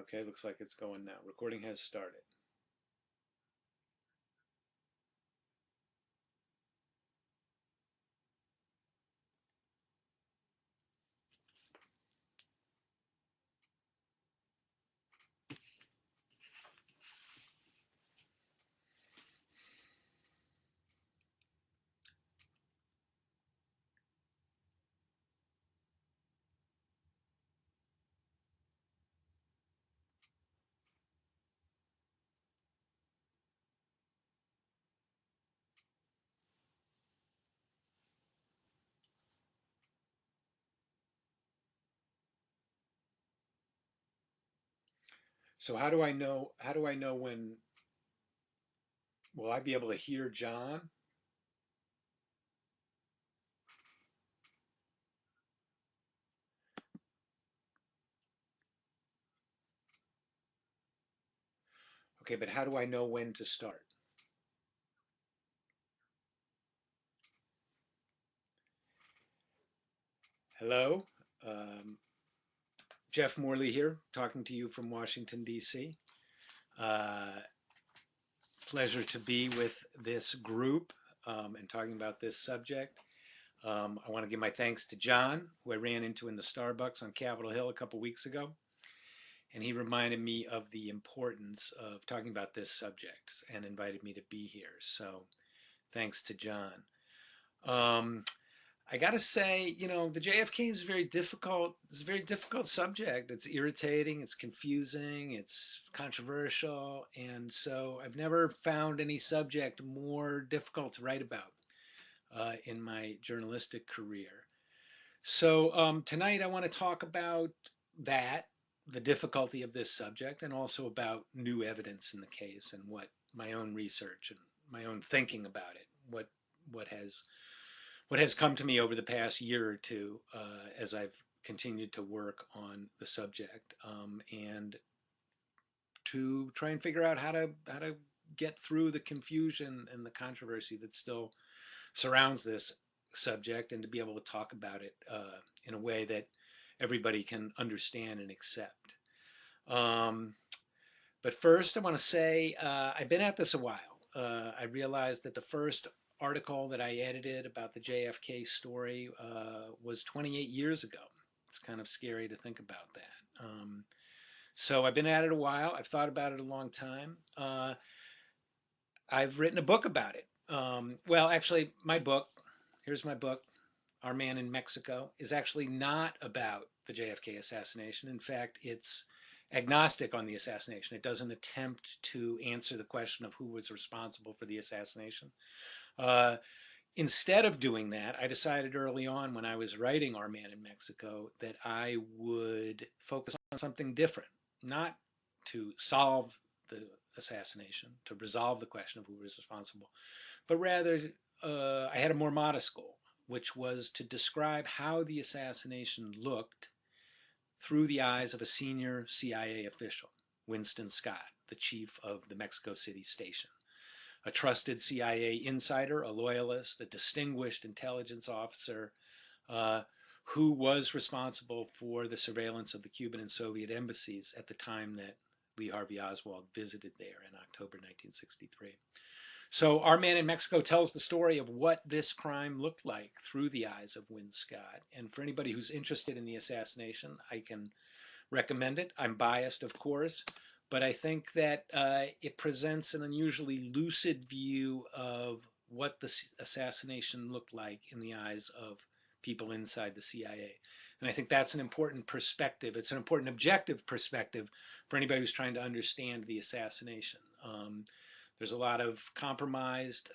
Okay, looks like it's going now. Recording has started. So how do I know when will I be able to hear John? Okay, but how do I know when to start? Hello? Um, Jeff Morley here, talking to you from Washington, D.C. Uh, Pleasure to be with this group and talking about this subject. I want to give my thanks to John, who I ran into in the Starbucks on Capitol Hill a couple weeks ago. And he reminded me of the importance of talking about this subject and invited me to be here. So thanks to John. Um, I got to say, the JFK is very difficult. It's a very difficult subject. It's irritating, it's confusing, it's controversial. And so I've never found any subject more difficult to write about in my journalistic career. So tonight I want to talk about that, the difficulty of this subject, and also about new evidence in the case and what my own research and my own thinking about it, what has what has come to me over the past year or two as I've continued to work on the subject, and to try and figure out how to get through the confusion and the controversy that still surrounds this subject, and to be able to talk about it in a way that everybody can understand and accept. Um, but first, I want to say I've been at this a while. I realized that the first article that I edited about the JFK story was 28 years ago. It's kind of scary to think about that. So I've been at it a while. I've thought about it a long time. I've written a book about it. Well, actually, here's my book, Our Man in Mexico, is actually not about the JFK assassination. In fact, it's agnostic on the assassination. It doesn't attempt to answer the question of who was responsible for the assassination. Uh, Instead of doing that, I decided early on when I was writing Our Man in Mexico that I would focus on something different, not to solve the assassination, to resolve the question of who was responsible, but rather I had a more modest goal, which was to describe how the assassination looked through the eyes of a senior CIA official, Winston Scott, the chief of the Mexico City station, a trusted CIA insider, a loyalist, a distinguished intelligence officer uh, who was responsible for the surveillance of the Cuban and Soviet embassies at the time that Lee Harvey Oswald visited there in October 1963. So Our Man in Mexico tells the story of what this crime looked like through the eyes of Win Scott. And for anybody who's interested in the assassination, I can recommend it. I'm biased, of course, but I think that it presents an unusually lucid view of what the assassination looked like in the eyes of people inside the CIA. And I think that's an important perspective. It's an important objective perspective for anybody who's trying to understand the assassination. There's a lot of compromised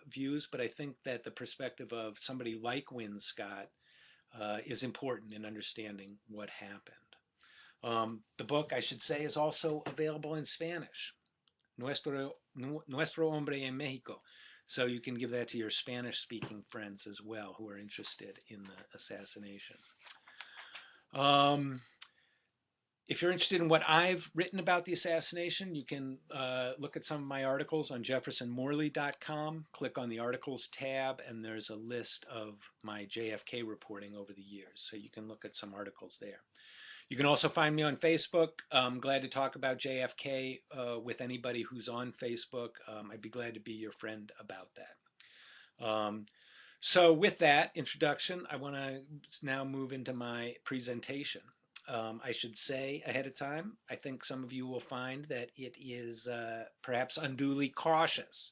views, but I think that the perspective of somebody like Win Scott is important in understanding what happened. The book, I should say, is also available in Spanish, Nuestro Hombre en Mexico. So you can give that to your Spanish-speaking friends as well who are interested in the assassination. If you're interested in what I've written about the assassination, you can look at some of my articles on jeffersonmorley.com. Click on the articles tab, and there's a list of my JFK reporting over the years. So you can look at some articles there. You can also find me on Facebook. I'm glad to talk about JFK with anybody who's on Facebook. I'd be glad to be your friend about that. So with that introduction, I want to now move into my presentation. I should say ahead of time, I think some of you will find that it is perhaps unduly cautious.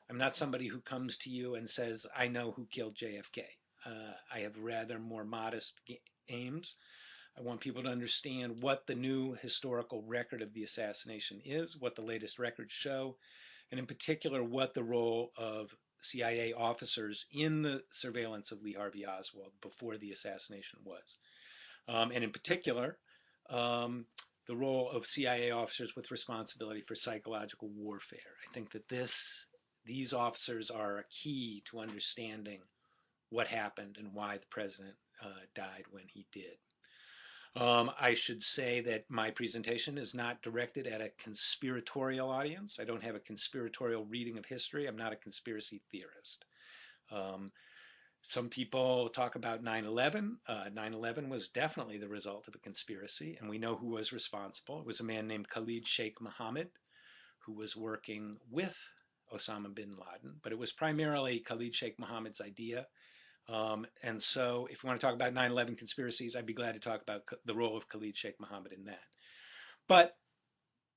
I'm not somebody who comes to you and says, I know who killed JFK. I have rather more modest aims. I want people to understand what the new historical record of the assassination is, what the latest records show, and in particular, what the role of CIA officers in the surveillance of Lee Harvey Oswald before the assassination was. And in particular, the role of CIA officers with responsibility for psychological warfare. I think that these officers are a key to understanding what happened and why the president died when he did. I should say that my presentation is not directed at a conspiratorial audience. I don't have a conspiratorial reading of history. I'm not a conspiracy theorist. Some people talk about 9/11. 9/11 was definitely the result of a conspiracy, and we know who was responsible. It was a man named Khalid Sheikh Mohammed, who was working with Osama bin Laden, but it was primarily Khalid Sheikh Mohammed's idea. And so if you want to talk about 9/11 conspiracies, I'd be glad to talk about the role of Khalid Sheikh Mohammed in that. But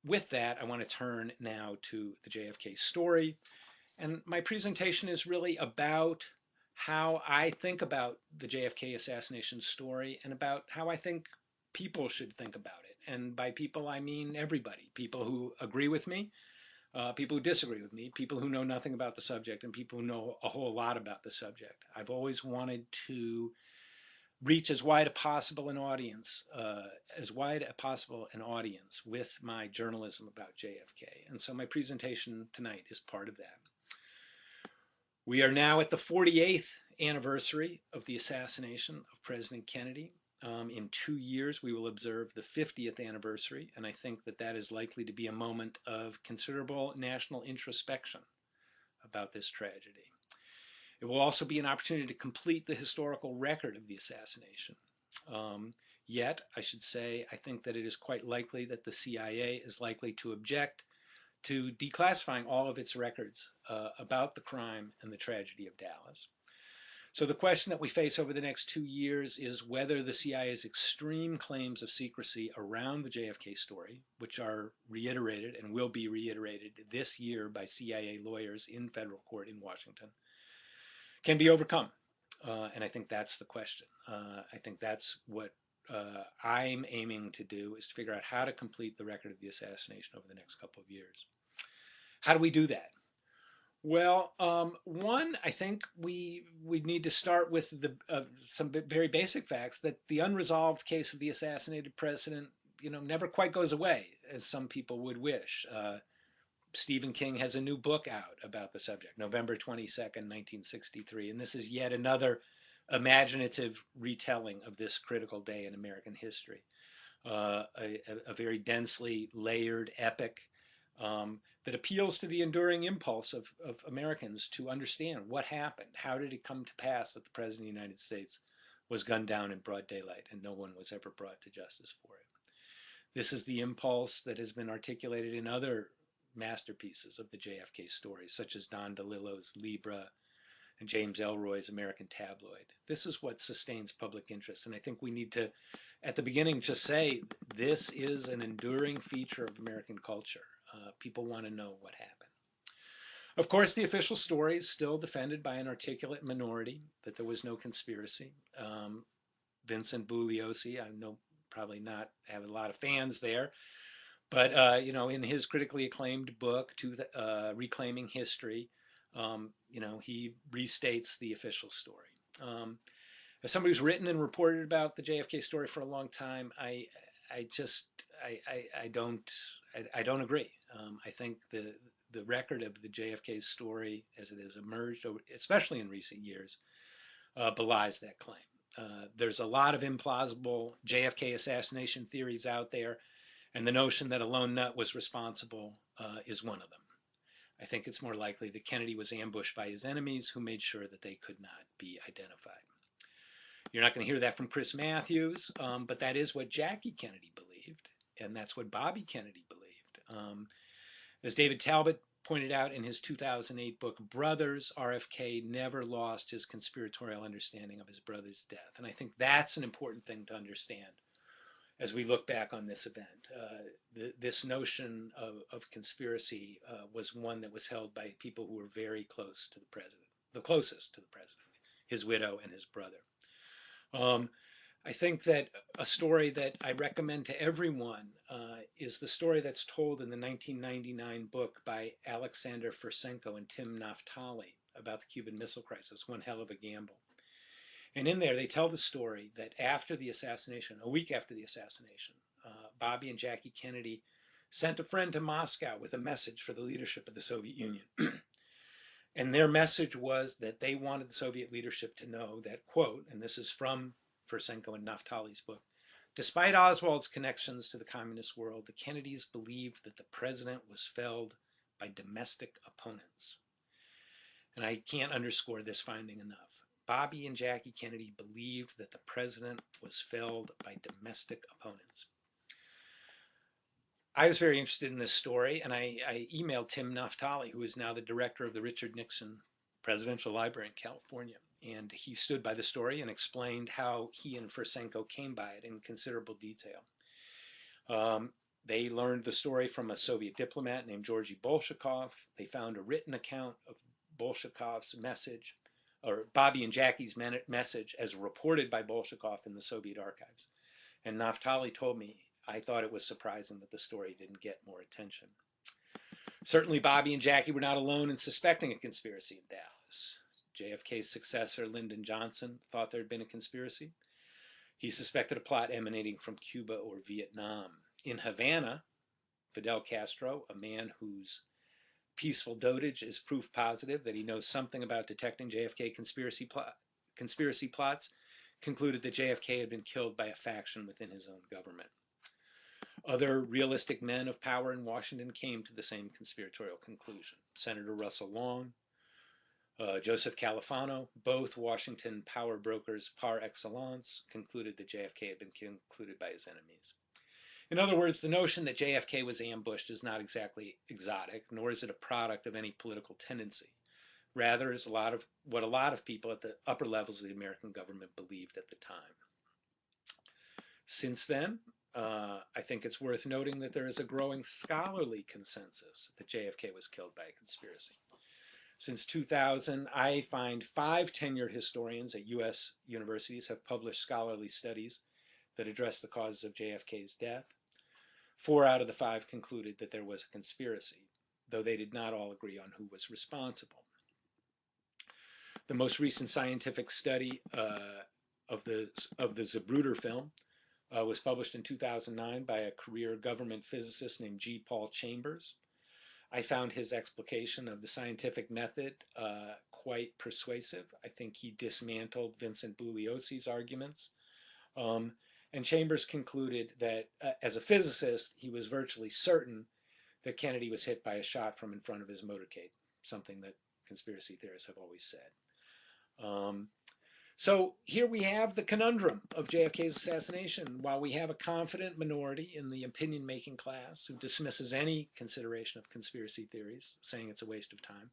with that, I want to turn now to the JFK story. And my presentation is really about how I think about the JFK assassination story and about how I think people should think about it. And by people, I mean everybody, people who agree with me, people who disagree with me, people who know nothing about the subject, and people who know a whole lot about the subject. I've always wanted to reach as wide a possible an audience, with my journalism about JFK. And so my presentation tonight is part of that. We are now at the 48th anniversary of the assassination of President Kennedy. In 2 years, we will observe the 50th anniversary, and I think that that is likely to be a moment of considerable national introspection about this tragedy. It will also be an opportunity to complete the historical record of the assassination. Yet, I should say, I think that it is quite likely that the CIA is likely to object to declassifying all of its records about the crime and the tragedy of Dallas. So the question that we face over the next 2 years is whether the CIA's extreme claims of secrecy around the JFK story, which are reiterated and will be reiterated this year by CIA lawyers in federal court in Washington, can be overcome. And I think that's the question. I think that's what I'm aiming to do, is to figure out how to complete the record of the assassination over the next couple of years. How do we do that? Well, one, I think we need to start with some very basic facts that the unresolved case of the assassinated president, never quite goes away, as some people would wish. Stephen King has a new book out about the subject, November 22nd, 1963, and this is yet another imaginative retelling of this critical day in American history. A very densely layered epic that appeals to the enduring impulse of Americans to understand what happened. How did it come to pass that the President of the United States was gunned down in broad daylight and no one was ever brought to justice for it? This is the impulse that has been articulated in other masterpieces of the JFK story, such as Don DeLillo's Libra and James Elroy's American Tabloid. This is what sustains public interest, and I think we need to, at the beginning, just say this is an enduring feature of American culture. People want to know what happened. Of course, the official story is still defended by an articulate minority, that there was no conspiracy. Vincent Bugliosi, I know probably not have a lot of fans there, but in his critically acclaimed book, Reclaiming History, he restates the official story. As somebody who's written and reported about the JFK story for a long time, I don't agree. I think the record of the JFK story, as it has emerged, especially in recent years, belies that claim. There's a lot of implausible JFK assassination theories out there, and the notion that a lone nut was responsible is one of them. I think it's more likely that Kennedy was ambushed by his enemies, who made sure that they could not be identified. You're not going to hear that from Chris Matthews, but that is what Jackie Kennedy believed, and that's what Bobby Kennedy believed. As David Talbot pointed out in his 2008 book, Brothers, RFK never lost his conspiratorial understanding of his brother's death. And I think that's an important thing to understand as we look back on this event. This notion of conspiracy was one that was held by people who were very close to the president, the closest to the president, his widow and his brother. I think that a story that I recommend to everyone is the story that's told in the 1999 book by Alexander Fursenko and Tim Naftali about the Cuban Missile Crisis, One Hell of a Gamble. And in there, they tell the story that after the assassination, a week after the assassination, Bobby and Jackie Kennedy sent a friend to Moscow with a message for the leadership of the Soviet Union. And their message was that they wanted the Soviet leadership to know that, quote, and this is from Fursenko and Naftali's book, despite Oswald's connections to the communist world, the Kennedys believed that the president was felled by domestic opponents. And I can't underscore this finding enough. Bobby and Jackie Kennedy believed that the president was felled by domestic opponents. I was very interested in this story, and I emailed Tim Naftali, who is now the director of the Richard Nixon Presidential Library in California. And he stood by the story and explained how he and Fursenko came by it in considerable detail. They learned the story from a Soviet diplomat named Georgy Bolshakov. They found a written account of Bolshakov's message, or Bobby and Jackie's message, as reported by Bolshakov in the Soviet archives. And Naftali told me, I thought it was surprising that the story didn't get more attention. Certainly, Bobby and Jackie were not alone in suspecting a conspiracy in Dallas. JFK's successor, Lyndon Johnson, thought there had been a conspiracy. He suspected a plot emanating from Cuba or Vietnam. In Havana, Fidel Castro, a man whose peaceful dotage is proof positive that he knows something about detecting JFK conspiracy plots, concluded that JFK had been killed by a faction within his own government. Other realistic men of power in Washington came to the same conspiratorial conclusion. Senator Russell Long, Joseph Califano, both Washington power brokers par excellence, concluded that JFK had been concluded by his enemies. In other words, the notion that JFK was ambushed is not exactly exotic, nor is it a product of any political tendency. Rather, it's what a lot of people at the upper levels of the American government believed at the time. Since then, I think it's worth noting that there is a growing scholarly consensus that JFK was killed by a conspiracy. Since 2000, I find 5 tenured historians at U.S. universities have published scholarly studies that address the causes of JFK's death. 4 out of the 5 concluded that there was a conspiracy, though they did not all agree on who was responsible. The most recent scientific study of the Zapruder film was published in 2009 by a career government physicist named G. Paul Chambers. I found his explication of the scientific method quite persuasive. I think he dismantled Vincent Bugliosi's arguments. And Chambers concluded that as a physicist, he was virtually certain that Kennedy was hit by a shot from in front of his motorcade, something that conspiracy theorists have always said. So here we have the conundrum of JFK's assassination. While we have a confident minority in the opinion-making class who dismisses any consideration of conspiracy theories, saying it's a waste of time,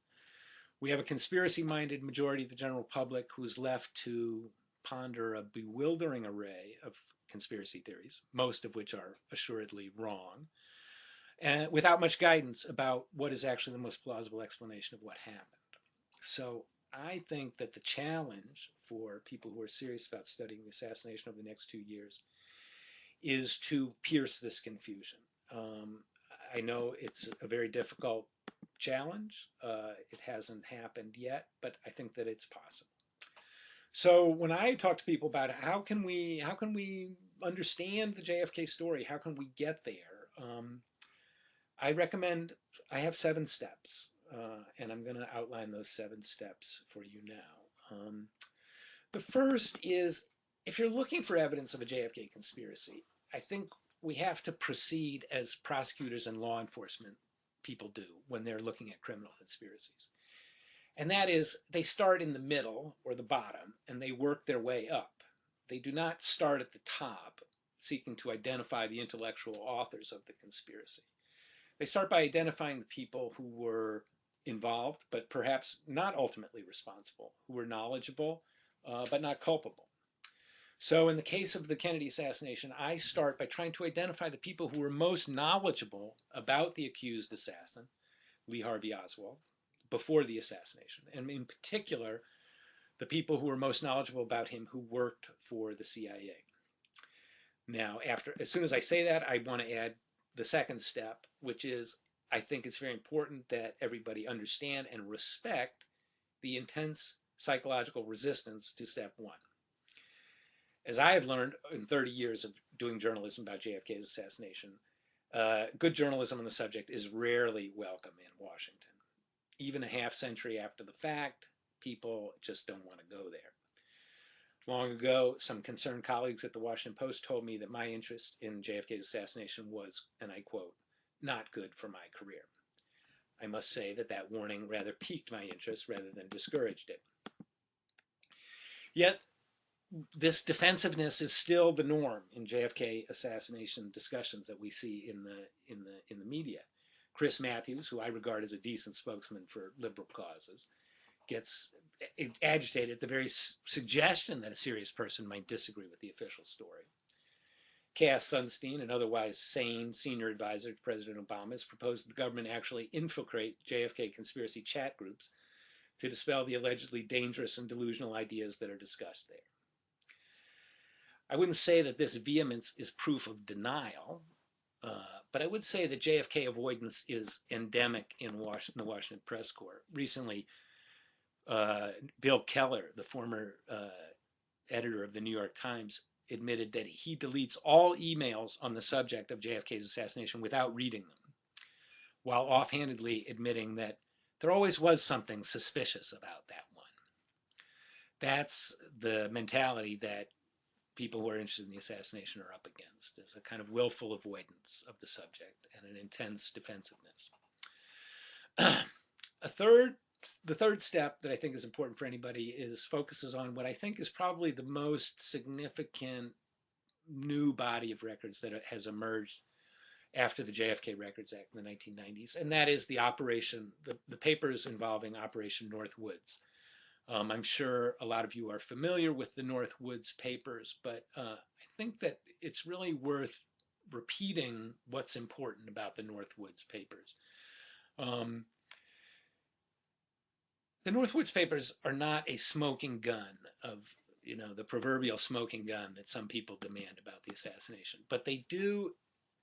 we have a conspiracy-minded majority of the general public who is left to ponder a bewildering array of conspiracy theories, most of which are assuredly wrong, and without much guidance about what is actually the most plausible explanation of what happened. So I think that the challenge for people who are serious about studying the assassination over the next 2 years is to pierce this confusion. I know it's a very difficult challenge. It hasn't happened yet, but I think that it's possible. So when I talk to people about how can we understand the JFK story, how can we get there, I have 7 steps. And I'm going to outline those 7 steps for you now. The first is, if you're looking for evidence of a JFK conspiracy, I think we have to proceed as prosecutors and law enforcement people do when they're looking at criminal conspiracies. And that is, they start in the middle or the bottom and they work their way up. they do not start at the top seeking to identify the intellectual authors of the conspiracy. They start by identifying the people who were involved, but perhaps not ultimately responsible, who were knowledgeable, but not culpable. So in the case of the Kennedy assassination, I start by trying to identify the people who were most knowledgeable about the accused assassin, Lee Harvey Oswald, before the assassination, and in particular, the people who were most knowledgeable about him who worked for the CIA. Now, as soon as I say that, I want to add the second step, which is I think it's very important that everybody understand and respect the intense psychological resistance to step one. As I have learned in 30 years of doing journalism about JFK's assassination, good journalism on the subject is rarely welcome in Washington. Even a half century after the fact, people just don't want to go there. Long ago, some concerned colleagues at the Washington Post told me that my interest in JFK's assassination was, and I quote, not good for my career. I must say that that warning rather piqued my interest rather than discouraged it. Yet, this defensiveness is still the norm in JFK assassination discussions that we see in the media. Chris Matthews, who I regard as a decent spokesman for liberal causes, gets agitated at the very suggestion that a serious person might disagree with the official story. Cass Sunstein, an otherwise sane senior advisor to President Obama, has proposed that the government actually infiltrate JFK conspiracy chat groups to dispel the allegedly dangerous and delusional ideas that are discussed there. I wouldn't say that this vehemence is proof of denial, but I would say that JFK avoidance is endemic in the Washington press corps. Recently, Bill Keller, the former editor of the New York Times, admitted that he deletes all emails on the subject of JFK's assassination without reading them, while offhandedly admitting that there always was something suspicious about that one. That's the mentality that people who are interested in the assassination are up against. There's a kind of willful avoidance of the subject and an intense defensiveness. The third step that I think is important for anybody focuses on what I think is probably the most significant new body of records that has emerged after the JFK Records Act in the 1990s, and that is the papers involving Operation Northwoods. I'm sure a lot of you are familiar with the Northwoods papers, but I think that it's really worth repeating what's important about the Northwoods papers. The Northwoods papers are not a smoking gun of, the proverbial smoking gun that some people demand about the assassination, but they do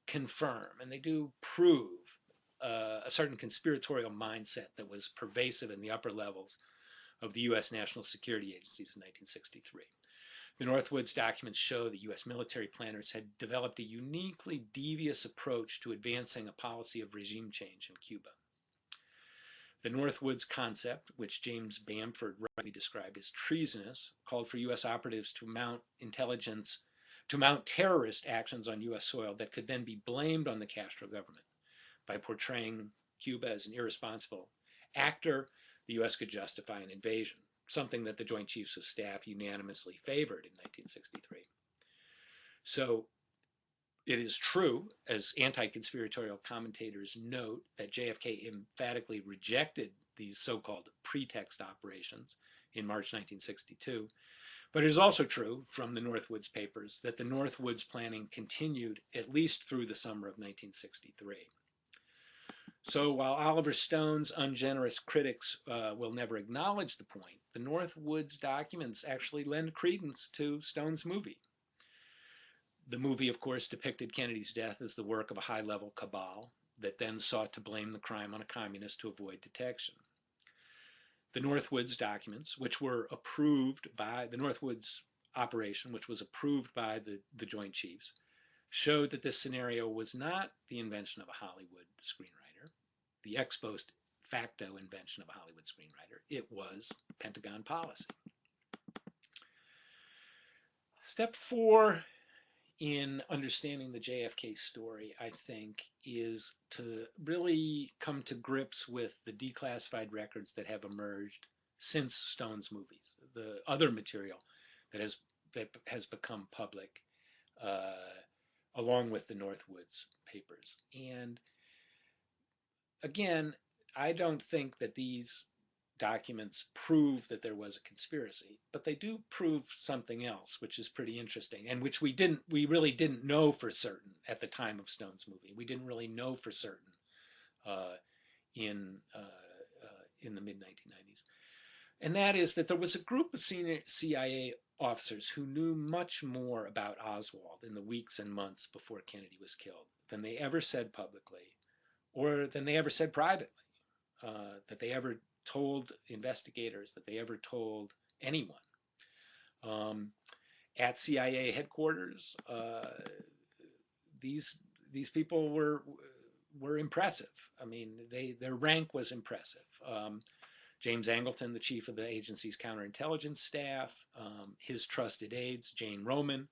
confirm and they do prove a certain conspiratorial mindset that was pervasive in the upper levels of the U.S. national security agencies in 1963. The Northwoods documents show that U.S. military planners had developed a uniquely devious approach to advancing a policy of regime change in Cuba. The Northwoods concept, which James Bamford rightly described as treasonous, called for U.S. operatives to mount terrorist actions on U.S. soil that could then be blamed on the Castro government. By portraying Cuba as an irresponsible actor, the U.S. could justify an invasion, something that the Joint Chiefs of Staff unanimously favored in 1963. So it is true, as anti-conspiratorial commentators note, that JFK emphatically rejected these so-called pretext operations in March 1962. But it is also true from the Northwoods papers that the Northwoods planning continued at least through the summer of 1963. So while Oliver Stone's ungenerous critics will never acknowledge the point, the Northwoods documents actually lend credence to Stone's movie. The movie, of course, depicted Kennedy's death as the work of a high-level cabal that then sought to blame the crime on a communist to avoid detection. The Northwoods documents, which were approved by the Northwoods operation, which was approved by the Joint Chiefs, showed that this scenario was not the invention of a Hollywood screenwriter, the ex post facto invention of a Hollywood screenwriter. It was Pentagon policy. Step 4 in understanding the JFK story, I think, is to really come to grips with the declassified records that have emerged since Stone's movies, the other material that has that has become public, along with the Northwoods papers. And again, I don't think that these documents prove that there was a conspiracy, but they do prove something else, which is pretty interesting, and which we really didn't know for certain at the time of Stone's movie. We didn't really know for certain uh, in in the mid 1990s, and that is that there was a group of senior CIA officers who knew much more about Oswald in the weeks and months before Kennedy was killed than they ever said publicly, or than they ever said privately. That they ever told investigators, that they ever told anyone. Um, at CIA headquarters, these these people were impressive. I mean, their rank was impressive. James Angleton, the chief of the agency's counterintelligence staff, his trusted aides, Jane Roman,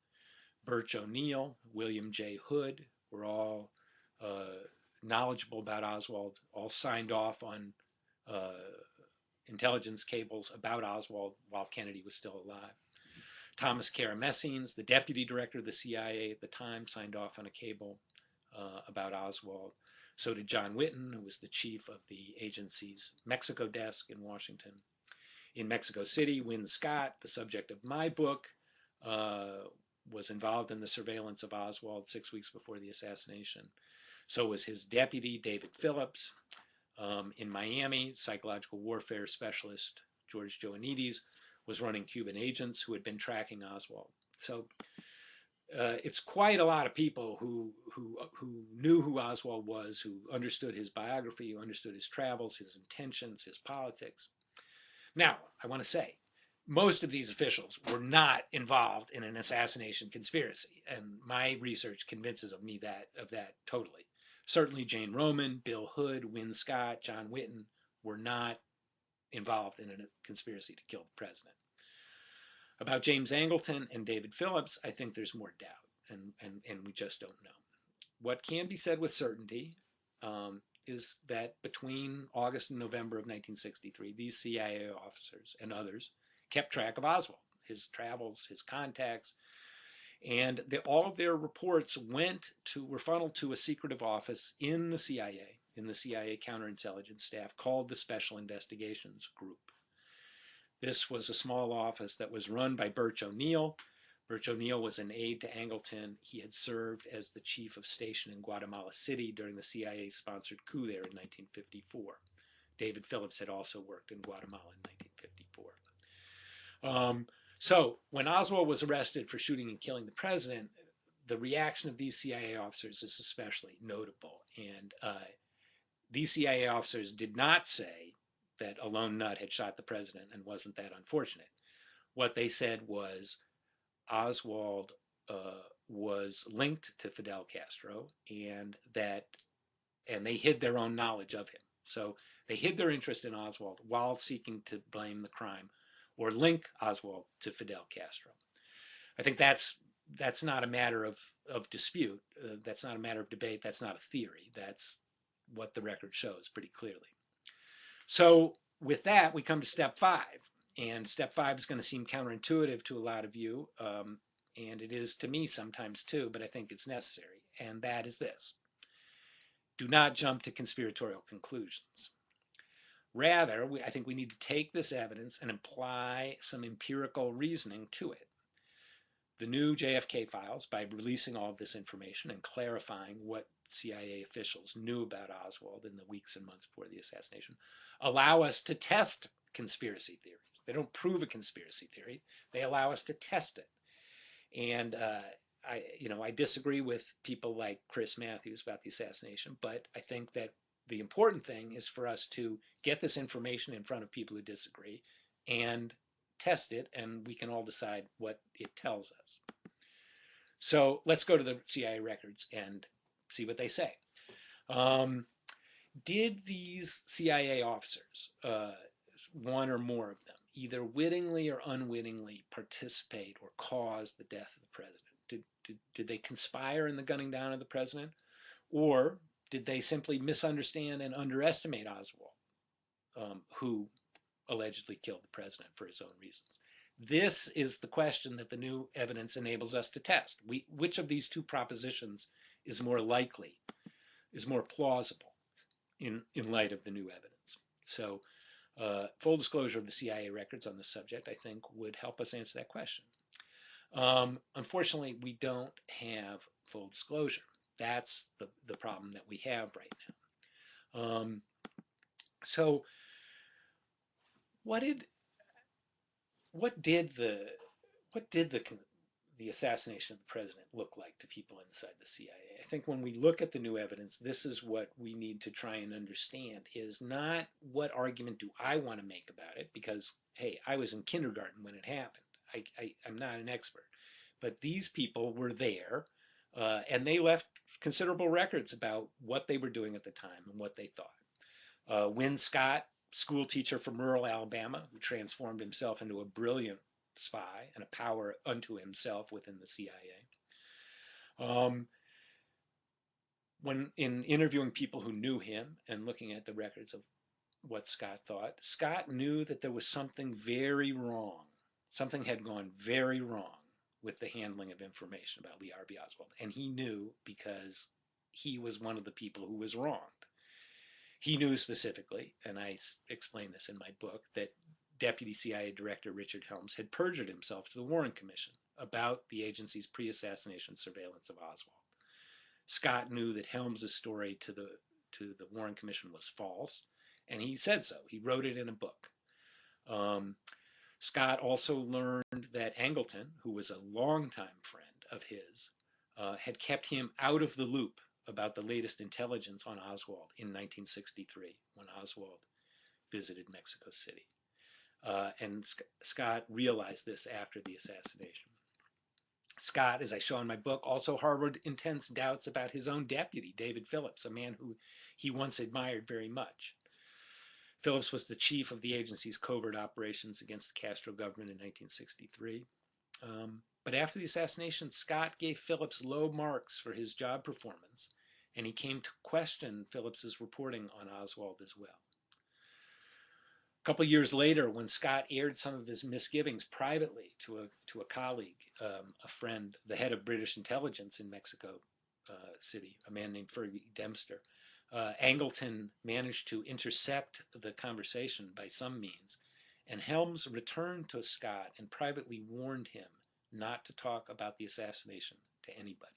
Birch O'Neill, William J. Hood, were all knowledgeable about Oswald, all signed off on uh, intelligence cables about Oswald while Kennedy was still alive. Thomas Karamessines, the deputy director of the CIA at the time, signed off on a cable about Oswald. So did John Whitten, who was the chief of the agency's Mexico desk in Washington. In Mexico City, Win Scott, the subject of my book, was involved in the surveillance of Oswald 6 weeks before the assassination. So was his deputy, David Phillips. In Miami, psychological warfare specialist George Joannides was running Cuban agents who had been tracking Oswald. So it's quite a lot of people who knew who Oswald was, who understood his biography, who understood his travels, his intentions, his politics. Now, I want to say, most of these officials were not involved in an assassination conspiracy, and my research convinces me of that totally. Certainly, Jane Roman, Bill Hood, Win Scott, John Whitten were not involved in a conspiracy to kill the president. About James Angleton and David Phillips, I think there's more doubt, and we just don't know. What can be said with certainty is that between August and November of 1963, these CIA officers and others kept track of Oswald, his travels, his contacts, and all of their reports were funneled to a secretive office in the CIA counterintelligence staff called the Special Investigations Group. This was a small office that was run by Birch O'Neill. Birch O'Neill was an aide to Angleton. He had served as the chief of station in Guatemala City during the CIA-sponsored coup there in 1954. David Phillips had also worked in Guatemala in 1954. So when Oswald was arrested for shooting and killing the president, the reaction of these CIA officers is especially notable. And these CIA officers did not say that a lone nut had shot the president and wasn't that unfortunate. What they said was Oswald was linked to Fidel Castro, and they hid their own knowledge of him. So they hid their interest in Oswald while seeking to blame the crime or link Oswald to Fidel Castro. I think that's not a matter of dispute. That's not a matter of debate. That's not a theory. That's what the record shows pretty clearly. So with that, we come to step 5. And step 5 is going to seem counterintuitive to a lot of you, and it is to me sometimes too, but I think it's necessary. And that is this: do not jump to conspiratorial conclusions. Rather, I think we need to take this evidence and apply some empirical reasoning to it. The new JFK files, by releasing all of this information and clarifying what CIA officials knew about Oswald in the weeks and months before the assassination, allow us to test conspiracy theories. They don't prove a conspiracy theory. They allow us to test it. And I disagree with people like Chris Matthews about the assassination, but I think that the important thing is for us to get this information in front of people who disagree and test it, and we can all decide what it tells us. So let's go to the CIA records and see what they say. Did these CIA officers, one or more of them, either wittingly or unwittingly participate or cause the death of the president? Did they conspire in the gunning down of the president? Or did they simply misunderstand and underestimate Oswald, who allegedly killed the president for his own reasons? This is the question that the new evidence enables us to test. Which of these two propositions is more likely, is more plausible in light of the new evidence? So full disclosure of the CIA records on this subject, I think, would help us answer that question. Unfortunately, we don't have full disclosure. That's the problem that we have right now. So what did the assassination of the president look like to people inside the CIA? I think when we look at the new evidence, this is what we need to try and understand: is not what argument do I want to make about it, because hey, I was in kindergarten when it happened. I'm not an expert, but these people were there, and they left considerable records about what they were doing at the time and what they thought. Wynn Scott, school teacher from rural Alabama, who transformed himself into a brilliant spy and a power unto himself within the CIA. When in interviewing people who knew him and looking at the records of what Scott thought, Scott knew that there was something very wrong. Something had gone very wrong with the handling of information about Lee Harvey Oswald. And he knew because he was one of the people who was wronged. He knew specifically, and I explain this in my book, that Deputy CIA Director Richard Helms had perjured himself to the Warren Commission about the agency's pre-assassination surveillance of Oswald. Scott knew that Helms' story to the Warren Commission was false, and he said so. He wrote it in a book. Scott also learned that Angleton, who was a longtime friend of his, had kept him out of the loop about the latest intelligence on Oswald in 1963, when Oswald visited Mexico City. And Scott realized this after the assassination. Scott, as I show in my book, also harbored intense doubts about his own deputy, David Phillips, a man who he once admired very much. Phillips was the chief of the agency's covert operations against the Castro government in 1963. But after the assassination, Scott gave Phillips low marks for his job performance, and he came to question Phillips's reporting on Oswald as well. A couple years later, when Scott aired some of his misgivings privately to a colleague, a friend, the head of British intelligence in Mexico City, a man named Fergie Dempster, Angleton managed to intercept the conversation by some means, and Helms returned to Scott and privately warned him not to talk about the assassination to anybody.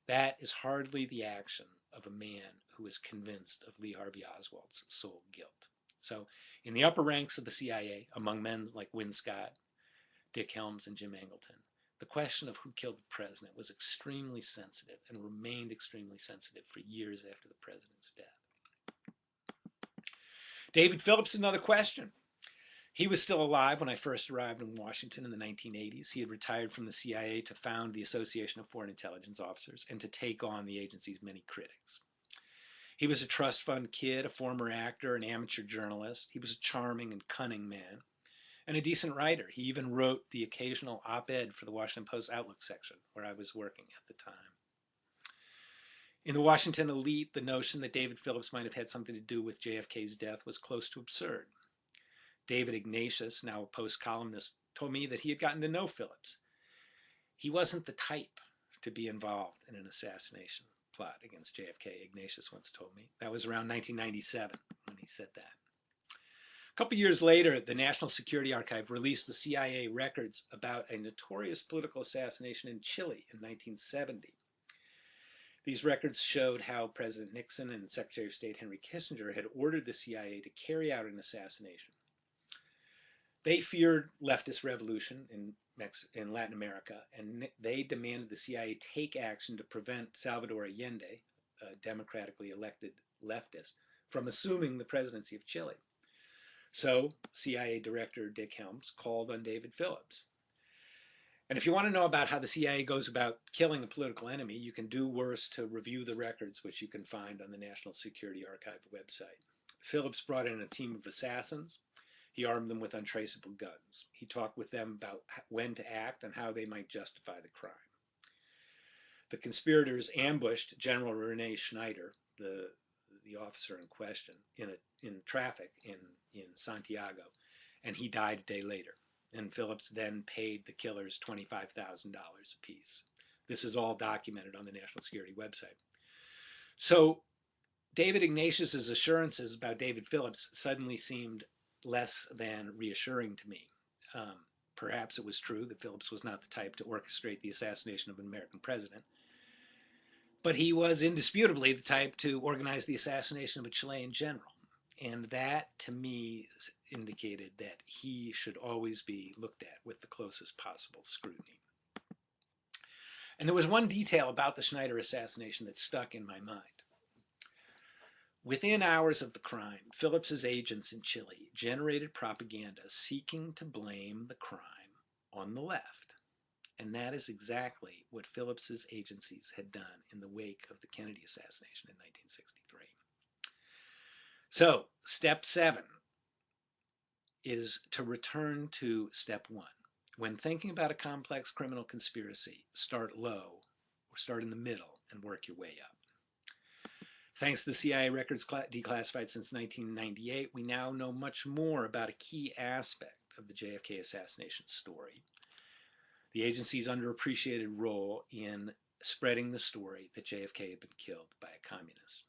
That is hardly the action of a man who is convinced of Lee Harvey Oswald's sole guilt. So in the upper ranks of the CIA, among men like Wynn Scott, Dick Helms, and Jim Angleton, the question of who killed the president was extremely sensitive and remained extremely sensitive for years after the president's death. David Phillips, another question. He was still alive when I first arrived in Washington in the 1980s. He had retired from the CIA to found the Association of Foreign Intelligence Officers and to take on the agency's many critics. He was a trust fund kid, a former actor, an amateur journalist. He was a charming and cunning man, and a decent writer. He even wrote the occasional op-ed for the Washington Post Outlook section, where I was working at the time. In the Washington elite, the notion that David Phillips might have had something to do with JFK's death was close to absurd. David Ignatius, now a Post columnist, told me that he had gotten to know Phillips. He wasn't the type to be involved in an assassination plot against JFK, Ignatius once told me. That was around 1997 when he said that. A couple years later, the National Security Archive released the CIA records about a notorious political assassination in Chile in 1970. These records showed how President Nixon and Secretary of State Henry Kissinger had ordered the CIA to carry out an assassination. They feared leftist revolution in Latin America, and they demanded the CIA take action to prevent Salvador Allende, a democratically elected leftist, from assuming the presidency of Chile. So CIA Director Dick Helms called on David Phillips. And if you want to know about how the CIA goes about killing a political enemy, you can do worse to review the records, which you can find on the National Security Archive website. Phillips brought in a team of assassins. He armed them with untraceable guns. He talked with them about when to act and how they might justify the crime. The conspirators ambushed General Rene Schneider, the officer in question, in traffic in Santiago, and he died a day later. and Phillips then paid the killers $25,000 apiece. This is all documented on the National Security website. So David Ignatius's assurances about David Phillips suddenly seemed less than reassuring to me. Perhaps it was true that Phillips was not the type to orchestrate the assassination of an American president, but he was indisputably the type to organize the assassination of a Chilean general. And that, to me, indicated that he should always be looked at with the closest possible scrutiny. And there was one detail about the Schneider assassination that stuck in my mind. Within hours of the crime, Phillips's agents in Chile generated propaganda seeking to blame the crime on the left. And that is exactly what Phillips's agencies had done in the wake of the Kennedy assassination in 1963. So, step 7 is to return to step 1. When thinking about a complex criminal conspiracy, start low or start in the middle and work your way up. Thanks to the CIA records declassified since 1998, we now know much more about a key aspect of the JFK assassination story: the agency's underappreciated role in spreading the story that JFK had been killed by a communist.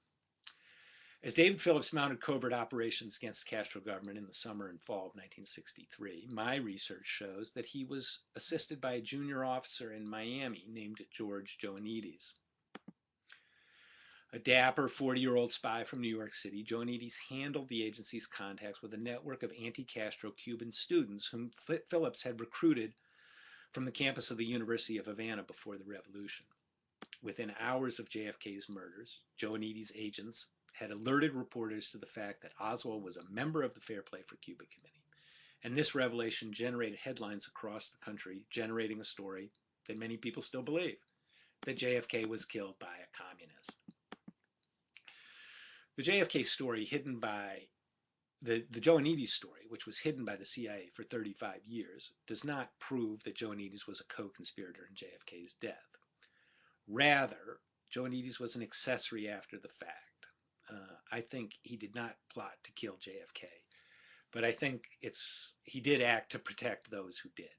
As David Phillips mounted covert operations against the Castro government in the summer and fall of 1963, my research shows that he was assisted by a junior officer in Miami named George Joanides. A dapper 40-year-old spy from New York City, Joanides handled the agency's contacts with a network of anti-Castro Cuban students whom Phillips had recruited from the campus of the University of Havana before the revolution. Within hours of JFK's murders, Joanides' agents had alerted reporters to the fact that Oswald was a member of the Fair Play for Cuba Committee. And this revelation generated headlines across the country, generating a story that many people still believe, that JFK was killed by a communist. The JFK story hidden by the Joanides story, which was hidden by the CIA for 35 years, does not prove that Joanides was a co-conspirator in JFK's death. Rather, Joanides was an accessory after the fact. I think he did not plot to kill JFK, but I think he did act to protect those who did.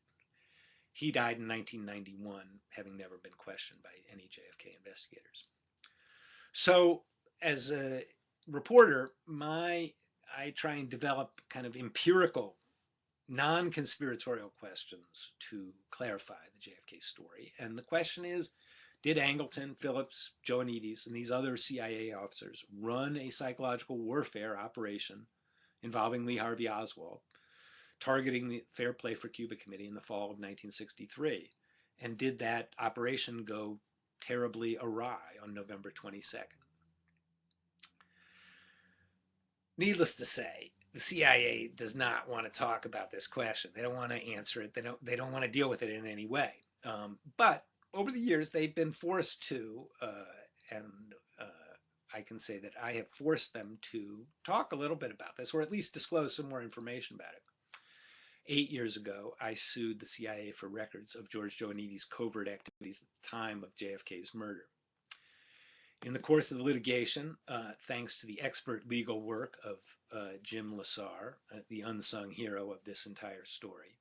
He died in 1991, having never been questioned by any JFK investigators. So, as a reporter, I try and develop kind of empirical, non-conspiratorial questions to clarify the JFK story. And the question is, did Angleton, Phillips, Joanides, and these other CIA officers run a psychological warfare operation involving Lee Harvey Oswald, targeting the Fair Play for Cuba Committee in the fall of 1963? And did that operation go terribly awry on November 22nd? Needless to say, the CIA does not want to talk about this question. They don't want to answer it. They don't want to deal with it in any way. But over the years, they've been forced to, and I can say that I have forced them to talk a little bit about this, or at least disclose some more information about it. 8 years ago, I sued the CIA for records of George Joanides' covert activities at the time of JFK's murder. In the course of the litigation, thanks to the expert legal work of Jim Lassar, the unsung hero of this entire story,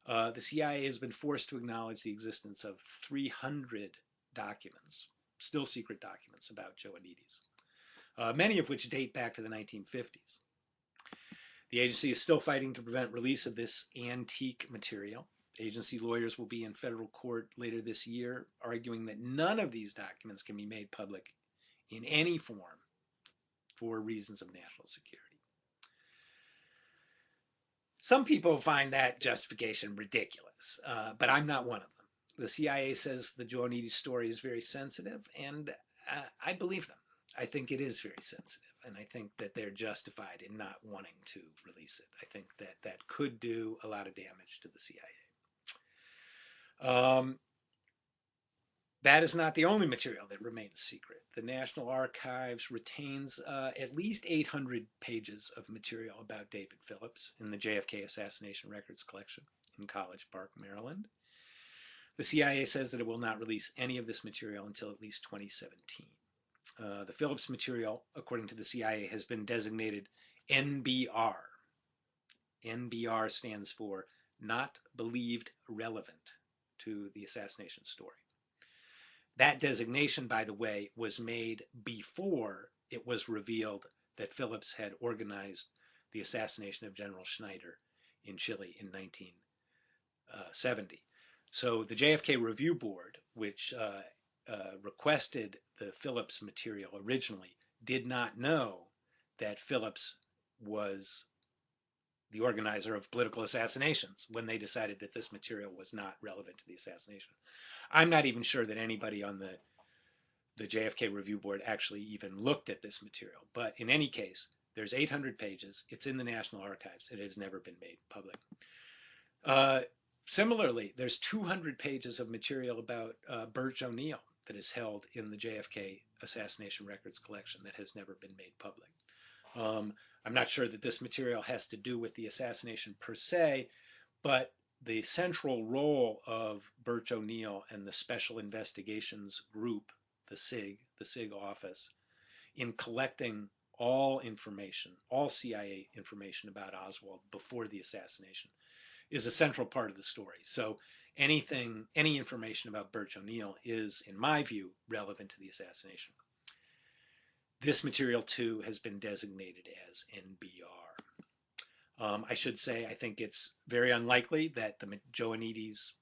the CIA has been forced to acknowledge the existence of 300 documents, still secret documents, about Joanides, many of which date back to the 1950s. The agency is still fighting to prevent release of this antique material. Agency lawyers will be in federal court later this year, arguing that none of these documents can be made public in any form for reasons of national security. Some people find that justification ridiculous, but I'm not one of them. The CIA says the Joanides story is very sensitive, and I believe them. I think it is very sensitive, and I think that they're justified in not wanting to release it. I think that that could do a lot of damage to the CIA. That is not the only material that remains secret. The National Archives retains at least 800 pages of material about David Phillips in the JFK Assassination Records collection in College Park, Maryland. The CIA says that it will not release any of this material until at least 2017. The Phillips material, according to the CIA, has been designated NBR. NBR stands for not believed relevant to the assassination story. That designation, by the way, was made before it was revealed that Phillips had organized the assassination of General Schneider in Chile in 1970. So the JFK Review Board, which requested the Phillips material originally, did not know that Phillips was the organizer of political assassinations when they decided that this material was not relevant to the assassination. I'm not even sure that anybody on the JFK Review Board actually even looked at this material. But in any case, there's 800 pages. It's in the National Archives. It has never been made public. Similarly, there's 200 pages of material about Birch O'Neill that is held in the JFK Assassination Records collection that has never been made public. I'm not sure that this material has to do with the assassination per se, but the central role of Birch O'Neill and the Special Investigations Group, the SIG office, in collecting all information, all CIA information about Oswald before the assassination, is a central part of the story. So any information about Birch O'Neill is, in my view, relevant to the assassination. This material, too, has been designated as NBR. I should say, I think it's very unlikely that the Joanides,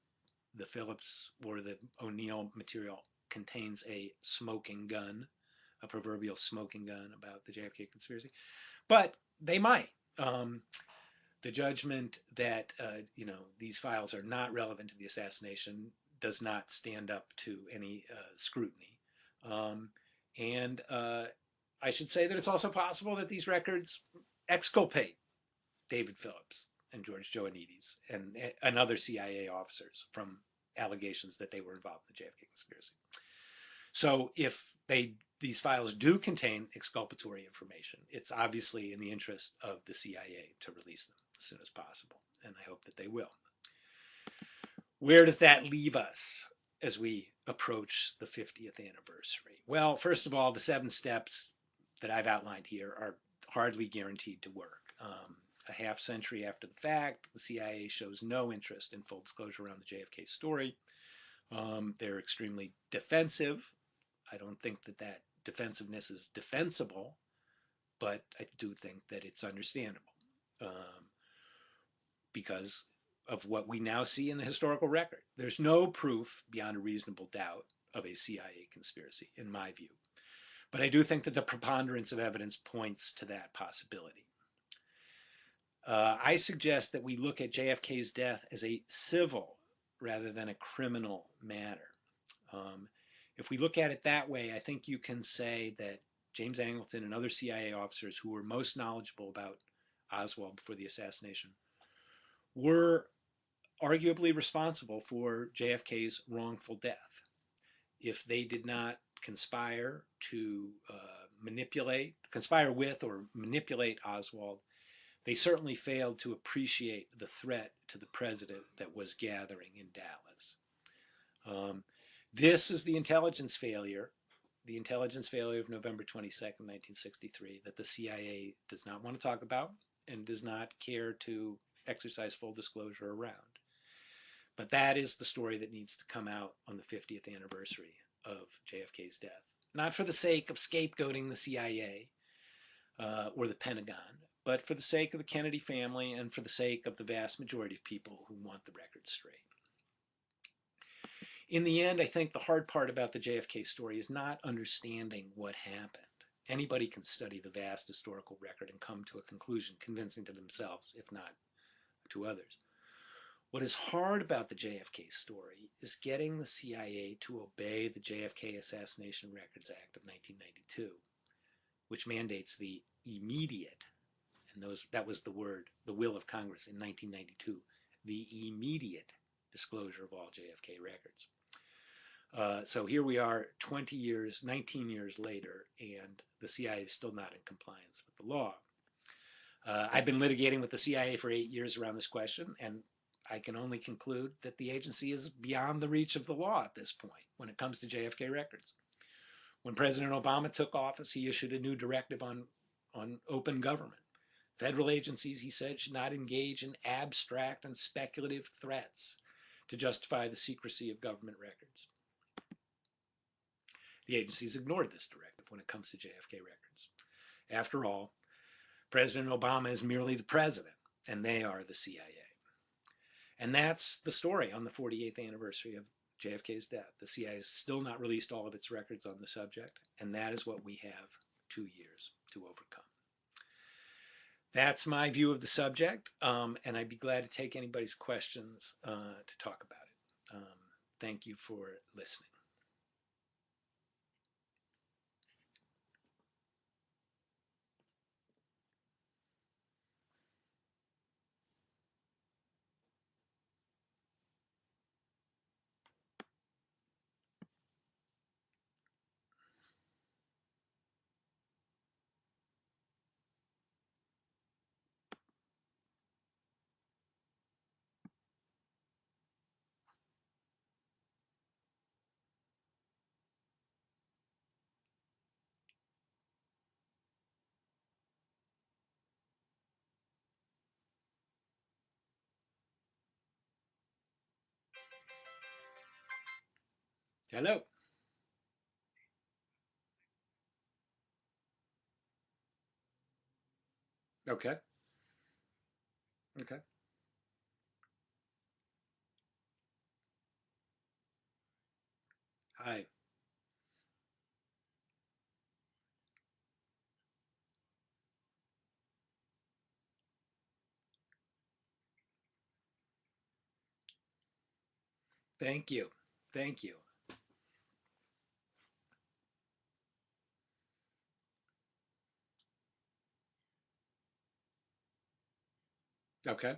the Phillips, or the O'Neill material contains a smoking gun, a proverbial smoking gun about the JFK conspiracy, but they might. The judgment that these files are not relevant to the assassination does not stand up to any scrutiny. And I should say that it's also possible that these records exculpate David Phillips and George Joanides and other CIA officers from allegations that they were involved in the JFK conspiracy. So if these files do contain exculpatory information, it's obviously in the interest of the CIA to release them as soon as possible, and I hope that they will. Where does that leave us as we approach the 50th anniversary? Well, first of all, the 7 steps that I've outlined here are hardly guaranteed to work. A half century after the fact, the CIA shows no interest in full disclosure around the JFK story. They're extremely defensive. I don't think that defensiveness is defensible, but I do think that it's understandable because of what we now see in the historical record. There's no proof beyond a reasonable doubt of a CIA conspiracy, in my view. But I do think that the preponderance of evidence points to that possibility. I suggest that we look at JFK's death as a civil rather than a criminal matter. If we look at it that way, I think you can say that James Angleton and other CIA officers who were most knowledgeable about Oswald before the assassination were arguably responsible for JFK's wrongful death. If they did not conspire with or manipulate Oswald, they certainly failed to appreciate the threat to the president that was gathering in Dallas. This is the intelligence failure of November 22nd, 1963, that the CIA does not want to talk about and does not care to exercise full disclosure around. But that is the story that needs to come out on the 50th anniversary of JFK's death. Not for the sake of scapegoating the CIA or the Pentagon, but for the sake of the Kennedy family and for the sake of the vast majority of people who want the record straight. In the end, I think the hard part about the JFK story is not understanding what happened. Anybody can study the vast historical record and come to a conclusion convincing to themselves, if not to others. What is hard about the JFK story is getting the CIA to obey the JFK Assassination Records Act of 1992, which mandates the immediate, and that was the will of Congress in 1992, the immediate disclosure of all JFK records. So here we are 19 years later, and the CIA is still not in compliance with the law. I've been litigating with the CIA for 8 years around this question, and I can only conclude that the agency is beyond the reach of the law at this point when it comes to JFK records. When President Obama took office, he issued a new directive on open government. Federal agencies, he said, should not engage in abstract and speculative threats to justify the secrecy of government records. The agencies ignored this directive when it comes to JFK records. After all, President Obama is merely the president, and they are the CIA. And that's the story on the 48th anniversary of JFK's death. The CIA has still not released all of its records on the subject, and that is what we have 2 years to overcome. That's my view of the subject, and I'd be glad to take anybody's questions to talk about it. Thank you for listening. Hello. Okay. Okay. Hi. Thank you. Thank you. Okay.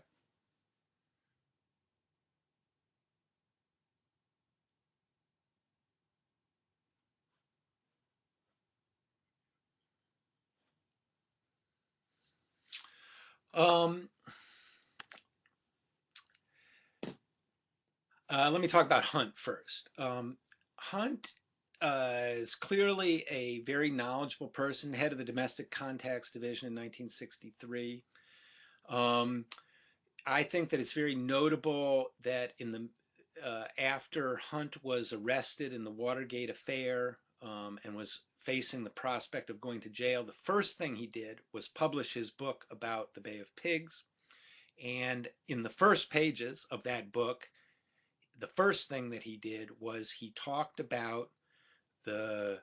Um, Let me talk about Hunt first. Hunt is clearly a very knowledgeable person, head of the Domestic Contacts Division in 1963. Um, I think that it's very notable that in the after Hunt was arrested in the Watergate affair and was facing the prospect of going to jail, the first thing he did was publish his book about the Bay of Pigs. And in the first pages of that book, the first thing that he did was he talked about the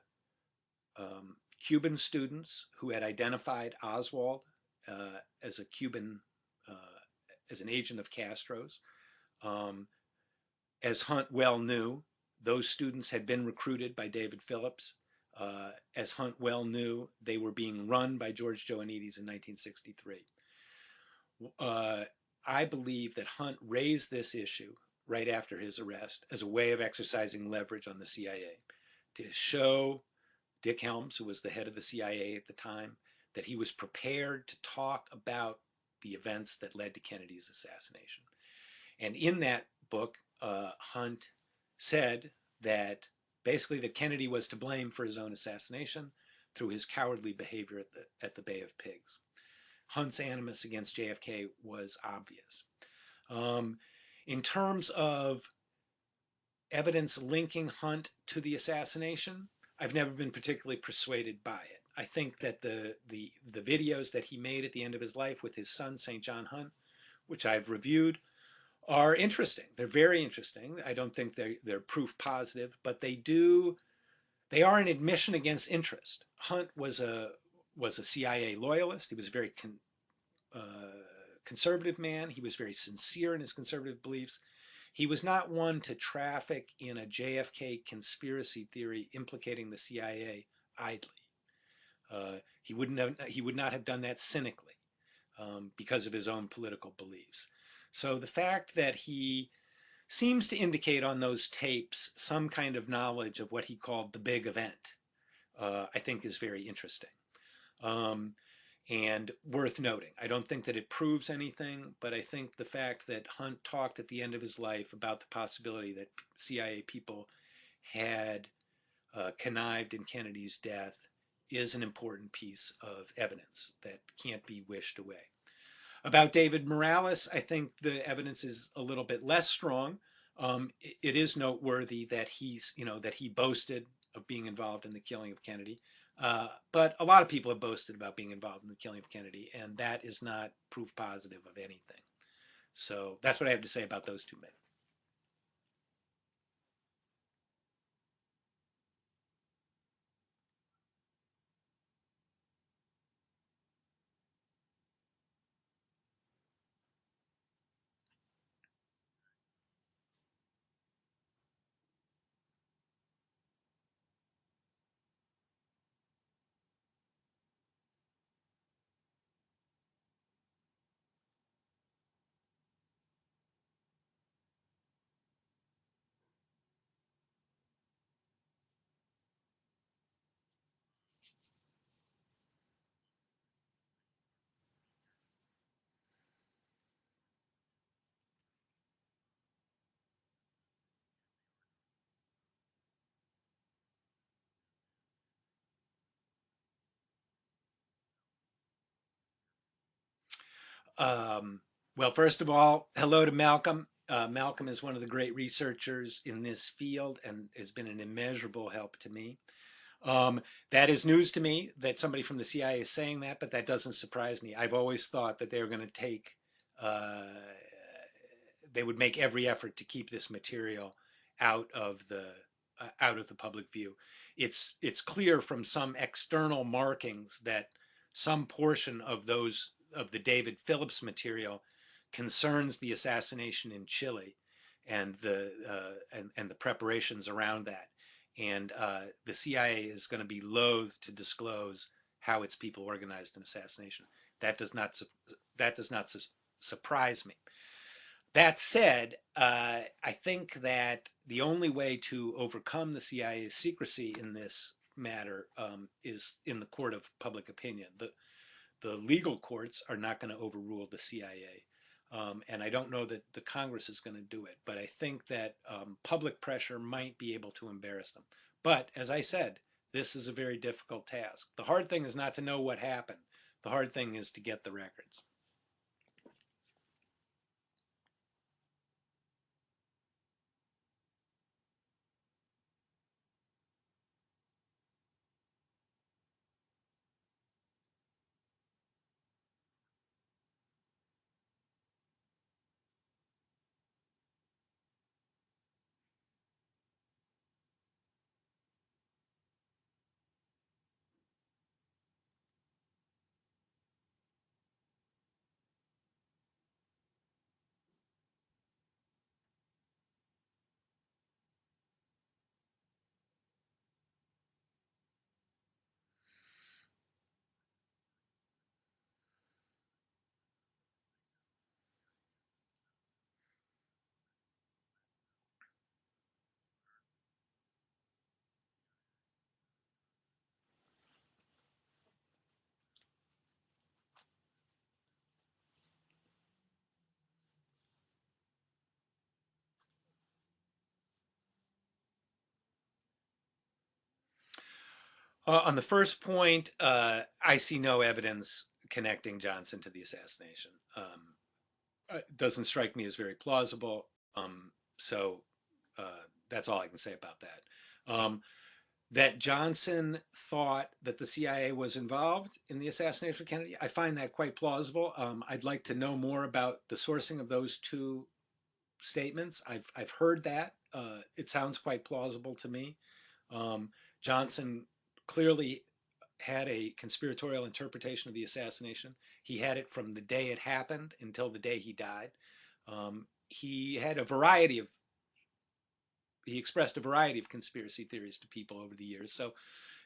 Cuban students who had identified Oswald as a Cuban, as an agent of Castro's. As Hunt well knew, those students had been recruited by David Phillips. As Hunt well knew, they were being run by George Joannides in 1963. I believe that Hunt raised this issue right after his arrest as a way of exercising leverage on the CIA to show Dick Helms, who was the head of the CIA at the time, that he was prepared to talk about the events that led to Kennedy's assassination. And in that book, Hunt said that basically that Kennedy was to blame for his own assassination through his cowardly behavior at the Bay of Pigs. Hunt's animus against JFK was obvious. In terms of evidence linking Hunt to the assassination, I've never been particularly persuaded by it. I think that the videos that he made at the end of his life with his son, St. John Hunt, which I've reviewed, are interesting. They're very interesting. I don't think they're proof positive, but they are an admission against interest. Hunt was a CIA loyalist. He was a very conservative man. He was very sincere in his conservative beliefs. He was not one to traffic in a JFK conspiracy theory implicating the CIA idly. He would not have done that cynically because of his own political beliefs. So the fact that he seems to indicate on those tapes some kind of knowledge of what he called the big event, I think is very interesting and worth noting. I don't think that it proves anything, but I think the fact that Hunt talked at the end of his life about the possibility that CIA people had connived in Kennedy's death is an important piece of evidence that can't be wished away. About David Morales, I think the evidence is a little bit less strong. It is noteworthy that that he boasted of being involved in the killing of Kennedy. But a lot of people have boasted about being involved in the killing of Kennedy, and that is not proof positive of anything. So that's what I have to say about those two men. Um, well, first of all, hello to Malcolm. Malcolm is one of the great researchers in this field and has been an immeasurable help to me. Um, that is news to me that somebody from the CIA is saying that, but that doesn't surprise me. I've always thought that they were going to uh, they would make every effort to keep this material out of the public view. It's clear from some external markings that some portion of the David Phillips material concerns the assassination in Chile and the preparations around that. And the CIA is going to be loath to disclose how its people organized an assassination. That does not surprise me. That said, I think that the only way to overcome the CIA's secrecy in this matter is in the court of public opinion. The legal courts are not going to overrule the CIA. And I don't know that the Congress is going to do it, but I think that public pressure might be able to embarrass them. But as I said, this is a very difficult task. The hard thing is not to know what happened. The hard thing is to get the records. On the first point, I see no evidence connecting Johnson to the assassination. It doesn't strike me as very plausible. So that's all I can say about that. That Johnson thought that the CIA was involved in the assassination of Kennedy, I find that quite plausible. I'd like to know more about the sourcing of those two statements. I've heard that. It sounds quite plausible to me. Um, Johnson clearly had a conspiratorial interpretation of the assassination. He had it from the day it happened until the day he died. He had a variety of he expressed a variety of conspiracy theories to people over the years. So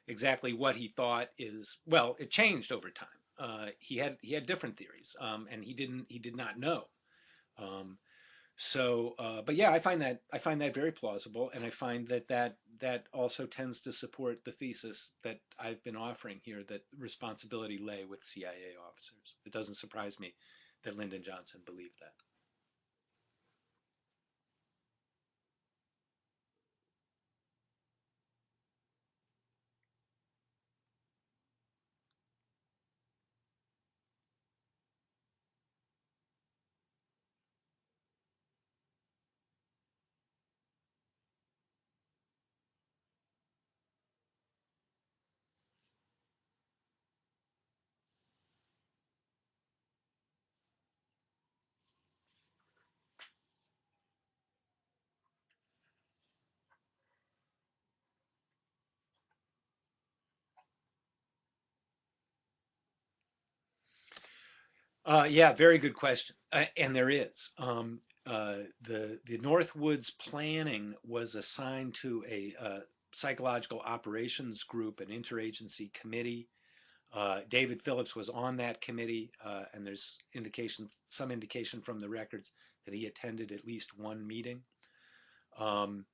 exactly what he thought is, well, it changed over time. He had different theories, and he did not know. Um, but yeah, I find that very plausible, and I find that also tends to support the thesis that I've been offering here, that responsibility lay with CIA officers. It doesn't surprise me that Lyndon Johnson believed that. Yeah, very good question. And there is. The Northwoods planning was assigned to a psychological operations group, an interagency committee. David Phillips was on that committee, and there's some indication from the records that he attended at least one meeting. Um,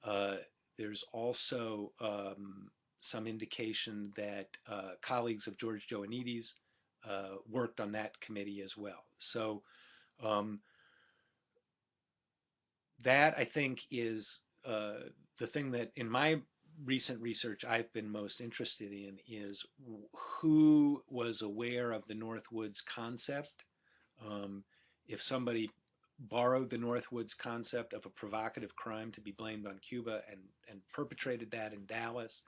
uh, there's also some indication that colleagues of George Joannides worked on that committee as well. So um, that I think is the thing that in my recent research I've been most interested in is who was aware of the Northwoods concept. Um, if somebody borrowed the Northwoods concept of a provocative crime to be blamed on Cuba and perpetrated that in Dallas,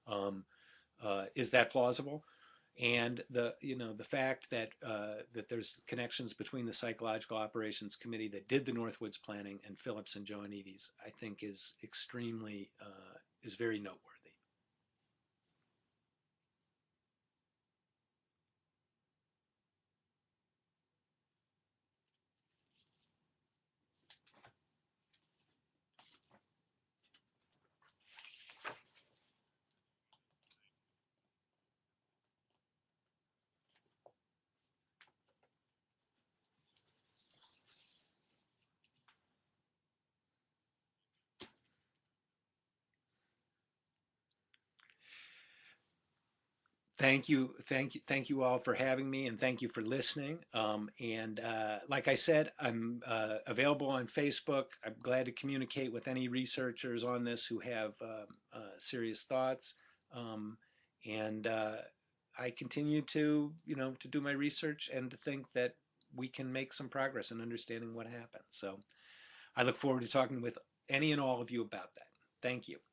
um, is that plausible? And the fact that that there's connections between the Psychological Operations Committee that did the Northwoods planning and Phillips and Joannides, I think is extremely is very noteworthy. Thank you all for having me, and thank you for listening. And like I said, I'm available on Facebook. I'm glad to communicate with any researchers on this who have serious thoughts. Um, and I continue to, to do my research and to think that we can make some progress in understanding what happened. So I look forward to talking with any and all of you about that. Thank you.